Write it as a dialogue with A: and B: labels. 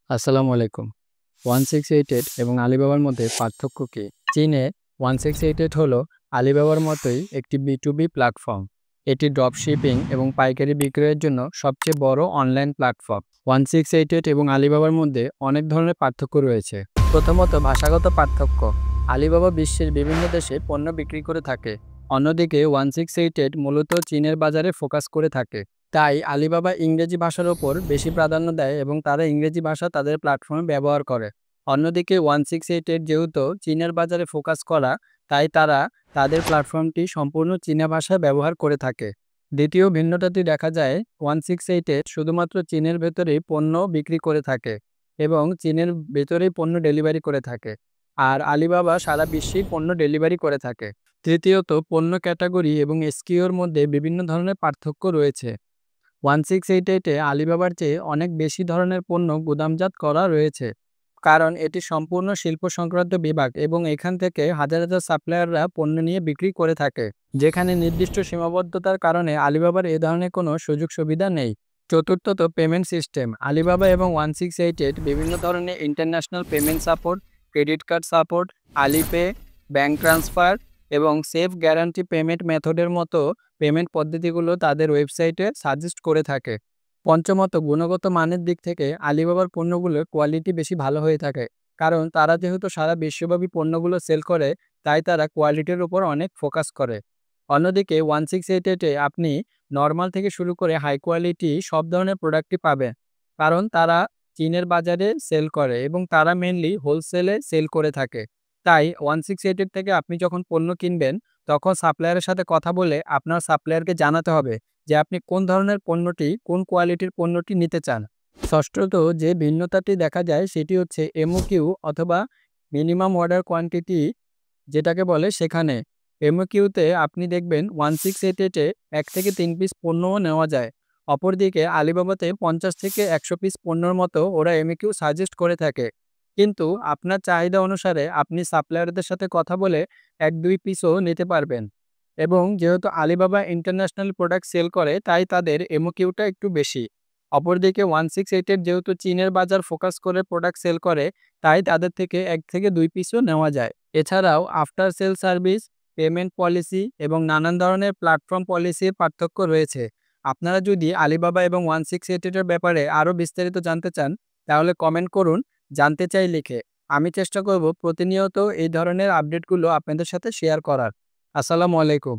A: আসসালামু আলাইকুম। 1688 এবং আলিবাবার মধ্যে পার্থক্য কী? চীনে 1688 হলো আলিবাবার মতোই একটি B2B প্ল্যাটফর্ম। এটি ড্রপশিপিং এবং পাইকারি বিক্রয়ের জন্য সবচেয়ে বড় অনলাইন প্ল্যাটফর্ম। 1688 এবং আলিবাবার মধ্যে অনেক ধরনের পার্থক্য রয়েছে। প্রথমত, ভাষাগত পার্থক্য। আলিবাবা বিশ্বের বিভিন্ন দেশে পণ্য বিক্রি করে থাকে। অন্যদিকে 1688 মূলত চীনের বাজারে ফোকাস করে থাকে। তাই আলিবাবা ইংরেজি ভাষার ওপর বেশি প্রাধান্য দেয় এবং তারা ইংরেজি ভাষা তাদের প্ল্যাটফর্মে ব্যবহার করে। অন্যদিকে 1688 যেহেতু চীনের বাজারে ফোকাস করা, তাই তারা তাদের প্ল্যাটফর্মটি সম্পূর্ণ চীনা ভাষায় ব্যবহার করে থাকে। দ্বিতীয় ভিন্নতাটি দেখা যায় 1688 শুধুমাত্র চীনের ভেতরেই পণ্য বিক্রি করে থাকে এবং চীনের ভেতরেই পণ্য ডেলিভারি করে থাকে, আর আলিবাবা সারা বিশ্বেই পণ্য ডেলিভারি করে থাকে। তৃতীয়ত, পণ্য ক্যাটাগরি এবং এসকিউর মধ্যে বিভিন্ন ধরনের পার্থক্য রয়েছে। 1688 এ আলিবাবার চেয়ে অনেক বেশি ধরনের পণ্য গুদামজাত করা রয়েছে, কারণ এটি সম্পূর্ণ শিল্প সংক্রান্ত বিভাগ এবং এখান থেকে হাজার হাজার সাপ্লায়াররা পণ্য নিয়ে বিক্রি করে থাকে, যেখানে নির্দিষ্ট সীমাবদ্ধতার কারণে আলিবাবার এ ধরনের কোনো সুযোগ সুবিধা নেই। চতুর্থত, পেমেন্ট সিস্টেম। আলিবাবা এবং 1688 বিভিন্ন ধরনের international payment support, credit card support, Alipay, bank transfer এবং সেফ গ্যারান্টি পেমেন্ট মেথডের মতো পেমেন্ট পদ্ধতিগুলো তাদের ওয়েবসাইটে সাজেস্ট করে থাকে। পঞ্চমত, গুণগত মানের দিক থেকে আলিবাবার পণ্যগুলোর কোয়ালিটি বেশি ভালো হয়ে থাকে, কারণ তারা যেহেতু সারা বিশ্বব্যাপী পণ্যগুলো সেল করে, তাই তারা কোয়ালিটির উপর অনেক ফোকাস করে। অন্যদিকে 1688 আপনি নর্মাল থেকে শুরু করে হাই কোয়ালিটি সব ধরনের প্রোডাক্টই পাবেন, কারণ তারা চীনের বাজারে সেল করে এবং তারা মেনলি হোলসেলে সেল করে থাকে। তাই 1688 থেকে আপনি যখন পণ্য কিনবেন, তখন সাপ্লায়ারের সাথে কথা বলে আপনার সাপ্লায়ারকে জানাতে হবে যে আপনি কোন ধরনের পণ্যটি, কোন কোয়ালিটির পণ্যটি নিতে চান। ষষ্ঠত, যে ভিন্নতাটি দেখা যায় সেটি হচ্ছে এমওকিউ অথবা মিনিমাম অর্ডার কোয়ান্টিটি যেটাকে বলে, সেখানে এমওকিউতে আপনি দেখবেন 1688 এ 1 থেকে 3 পিস পণ্যও নেওয়া যায়। অপরদিকে আলিবাবাতে 50 থেকে 100 পিস পণ্যর মতো ওরা এমওকিউ সাজেস্ট করে থাকে। কিন্তু আপনার চাহিদা অনুসারে আপনি সাপ্লায়ারদের সাথে কথা বলে 1-2 পিসও নিতে পারবেন। এবং যেহেতু আলিবাবা ইন্টারন্যাশনাল প্রোডাক্ট সেল করে, তাই তাদের এমওকিউটা একটু বেশি। অপরদিকে 1688 যেহেতু চীনের বাজার ফোকাস করে প্রোডাক্ট সেল করে, তাই তাদের থেকে 1 থেকে 2 পিসও নেওয়া যায়। এছাড়াও after sale service, payment policy এবং নানান ধরনের প্ল্যাটফর্ম পলিসির পার্থক্য রয়েছে। আপনারা যদি আলিবাবা এবং 1688 এর ব্যাপারে আরও বিস্তারিত জানতে চান, তাহলে কমেন্ট করুন জানতে চাই লিখে। আমি চেষ্টা করব প্রতিনিয়ত এই ধরনের আপডেটগুলো আপনাদের সাথে শেয়ার করার। আসসালামু আলাইকুম।